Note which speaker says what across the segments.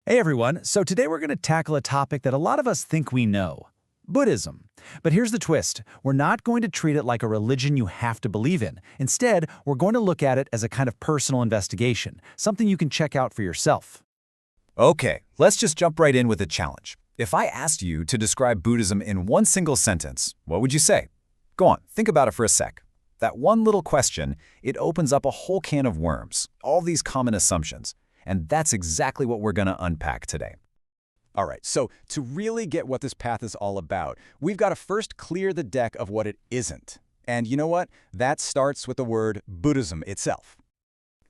Speaker 1: Hey everyone, so today we're going to tackle a topic that a lot of us think we know, Buddhism. But here's the twist, we're not going to treat it like a religion you have to believe in. Instead, we're going to look at it as a kind of personal investigation, something you can check out for yourself.
Speaker 2: Okay, let's just jump right in with a challenge. If I asked you to describe Buddhism in one single sentence, what would you say? Go on, think about it for a sec. That one little question, it opens up a whole can of worms, all these common assumptions. And that's exactly what we're going to unpack today. All right, so to really get what this path is all about, we've got to first clear the deck of what it isn't. And you know what? That starts with the word Buddhism itself.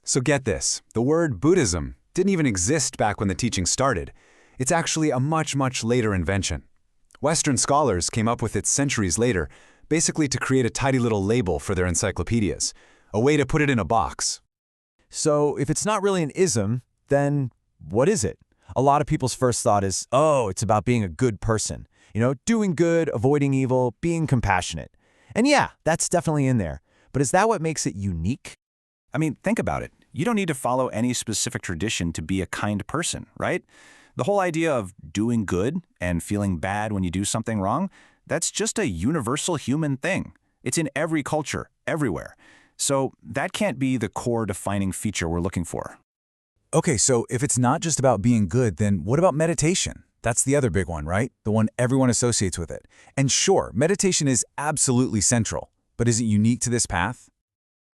Speaker 2: So get this, the word Buddhism didn't even exist back when the teaching started. It's actually a much, much later invention. Western scholars came up with it centuries later, basically to create a tidy little label for their encyclopedias, a way to put it in a box.
Speaker 3: So if it's not really an ism, then what is it? A lot of people's first thought is, oh, it's about being a good person. Doing good, avoiding evil, being compassionate. And yeah, that's definitely in there. But is that what makes it unique?
Speaker 4: I mean, think about it. You don't need to follow any specific tradition to be a kind person, right? The whole idea of doing good and feeling bad when you do something wrong, that's just a universal human thing. It's in every culture, everywhere. So that can't be the core defining feature we're looking for.
Speaker 2: Okay, so if it's not just about being good, then what about meditation? That's the other big one, right? The one everyone associates with it. And sure, meditation is absolutely central, but is it unique to this path?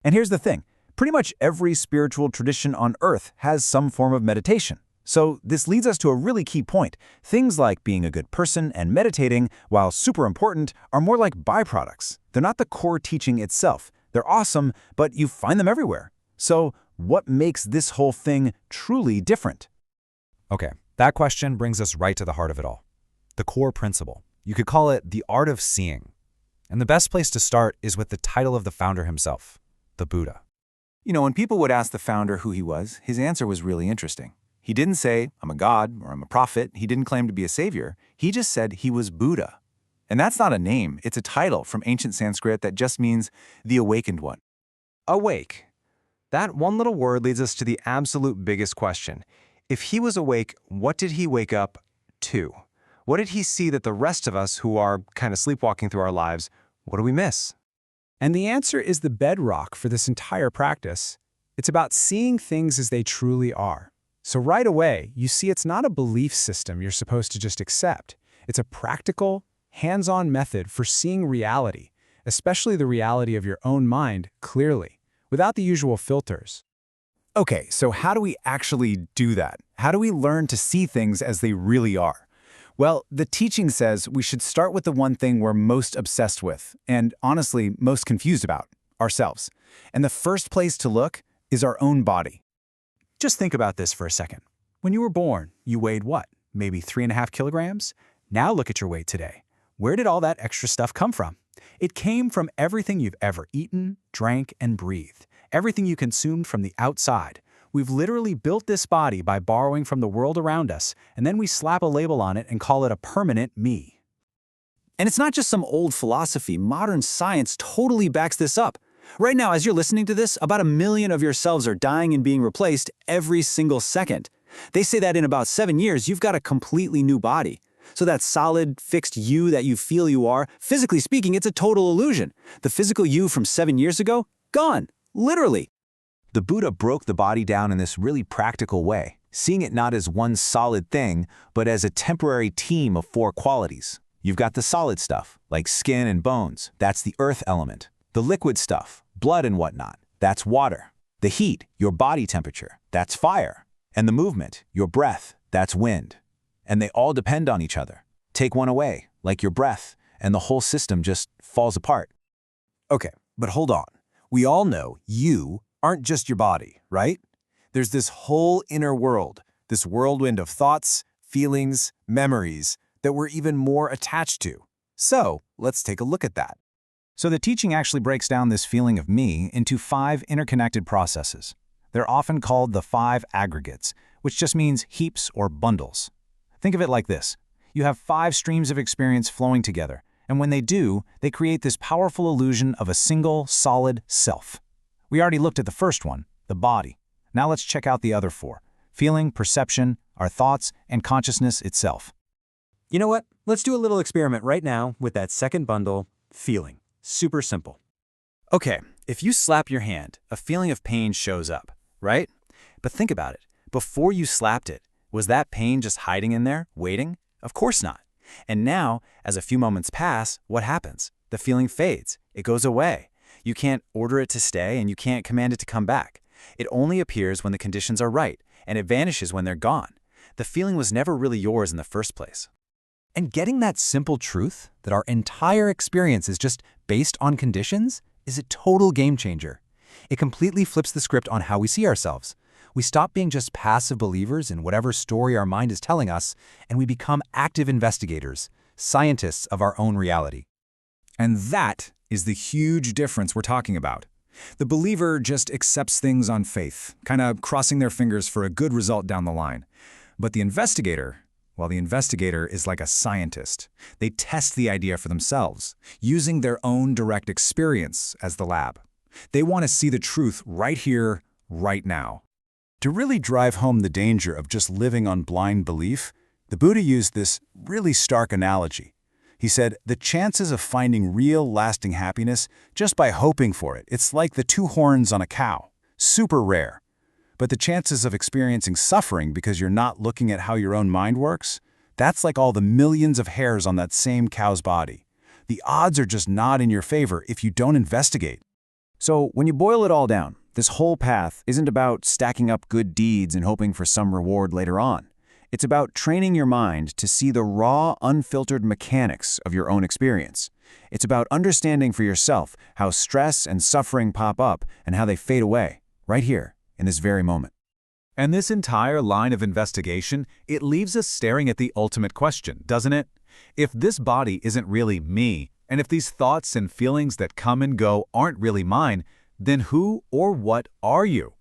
Speaker 2: And here's the thing, pretty much every spiritual tradition on earth has some form of meditation. So this leads us to a really key point. Things like being a good person and meditating, while super important, are more like byproducts. They're not the core teaching itself. They're awesome, but you find them everywhere. So what makes this whole thing truly different?
Speaker 5: Okay, that question brings us right to the heart of it all. The core principle. You could call it the art of seeing. And the best place to start is with the title of the founder himself, the Buddha.
Speaker 4: When people would ask the founder who he was, his answer was really interesting. He didn't say, I'm a god or I'm a prophet. He didn't claim to be a savior. He just said he was Buddha. And that's not a name, it's a title from ancient Sanskrit that just means the awakened one.
Speaker 3: Awake. That one little word leads us to the absolute biggest question. If he was awake, what did he wake up to? What did he see that the rest of us who are kind of sleepwalking through our lives, what do we miss?
Speaker 6: And the answer is the bedrock for this entire practice. It's about seeing things as they truly are. So right away, you see it's not a belief system you're supposed to just accept. It's a practical, hands-on method for seeing reality, especially the reality of your own mind, clearly, without the usual filters.
Speaker 2: Okay, so how do we actually do that? How do we learn to see things as they really are? Well, the teaching says we should start with the one thing we're most obsessed with, and honestly, most confused about, ourselves. And the first place to look is our own body.
Speaker 1: Just think about this for a second. When you were born, you weighed what? Maybe 3.5 kilograms? Now look at your weight today. Where did all that extra stuff come from? It came from everything you've ever eaten, drank, and breathed. Everything you consumed from the outside. We've literally built this body by borrowing from the world around us, and then we slap a label on it and call it a permanent me.
Speaker 4: And it's not just some old philosophy. Modern science totally backs this up. Right now, as you're listening to this, about 1 million of yourselves are dying and being replaced every single second. They say that in about 7 years, you've got a completely new body. So that solid, fixed you that you feel you are, physically speaking, it's a total illusion. The physical you from 7 years ago, gone, literally.
Speaker 2: The Buddha broke the body down in this really practical way, seeing it not as one solid thing, but as a temporary team of 4 qualities. You've got the solid stuff, like skin and bones. That's the earth element. The liquid stuff, blood and whatnot. That's water. The heat, your body temperature. That's fire. And the movement, your breath. That's wind. And they all depend on each other. Take one away, like your breath, and the whole system just falls apart.
Speaker 3: Okay, but hold on. We all know you aren't just your body, right? There's this whole inner world, this whirlwind of thoughts, feelings, memories that we're even more attached to. So let's take a look at that.
Speaker 5: So the teaching actually breaks down this feeling of me into 5 interconnected processes. They're often called the 5 aggregates, which just means heaps or bundles. Think of it like this. You have 5 streams of experience flowing together, and when they do, they create this powerful illusion of a single, solid self. We already looked at the first one, the body. Now let's check out the other 4. feeling, perception, our thoughts, and consciousness itself.
Speaker 1: You know what? Let's do a little experiment right now with that second bundle, feeling. Super simple.
Speaker 4: Okay, if you slap your hand, a feeling of pain shows up, right? But think about it. Before you slapped it, was that pain just hiding in there, waiting? Of course not. And now, as a few moments pass, what happens? The feeling fades. It goes away. You can't order it to stay, and you can't command it to come back. It only appears when the conditions are right, and it vanishes when they're gone. The feeling was never really yours in the first place.
Speaker 7: And getting that simple truth that our entire experience is just based on conditions is a total game changer. It completely flips the script on how we see ourselves. We stop being just passive believers in whatever story our mind is telling us, and we become active investigators, scientists of our own reality.
Speaker 2: And that is the huge difference we're talking about. The believer just accepts things on faith, kind of crossing their fingers for a good result down the line. But the investigator, well, the investigator is like a scientist. They test the idea for themselves, using their own direct experience as the lab. They want to see the truth right here, right now. To really drive home the danger of just living on blind belief, the Buddha used this really stark analogy. He said, the chances of finding real, lasting happiness just by hoping for it, it's like the two horns on a cow. Super rare. But the chances of experiencing suffering because you're not looking at how your own mind works, that's like all the millions of hairs on that same cow's body. The odds are just not in your favor if you don't investigate.
Speaker 4: So when you boil it all down, this whole path isn't about stacking up good deeds and hoping for some reward later on. It's about training your mind to see the raw, unfiltered mechanics of your own experience. It's about understanding for yourself how stress and suffering pop up and how they fade away, right here, in this very moment.
Speaker 5: And this entire line of investigation, it leaves us staring at the ultimate question, doesn't it? If this body isn't really me, and if these thoughts and feelings that come and go aren't really mine, then who or what are you?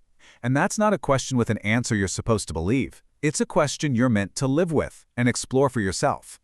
Speaker 5: And that's not a question with an answer you're supposed to believe. It's a question you're meant to live with and explore for yourself.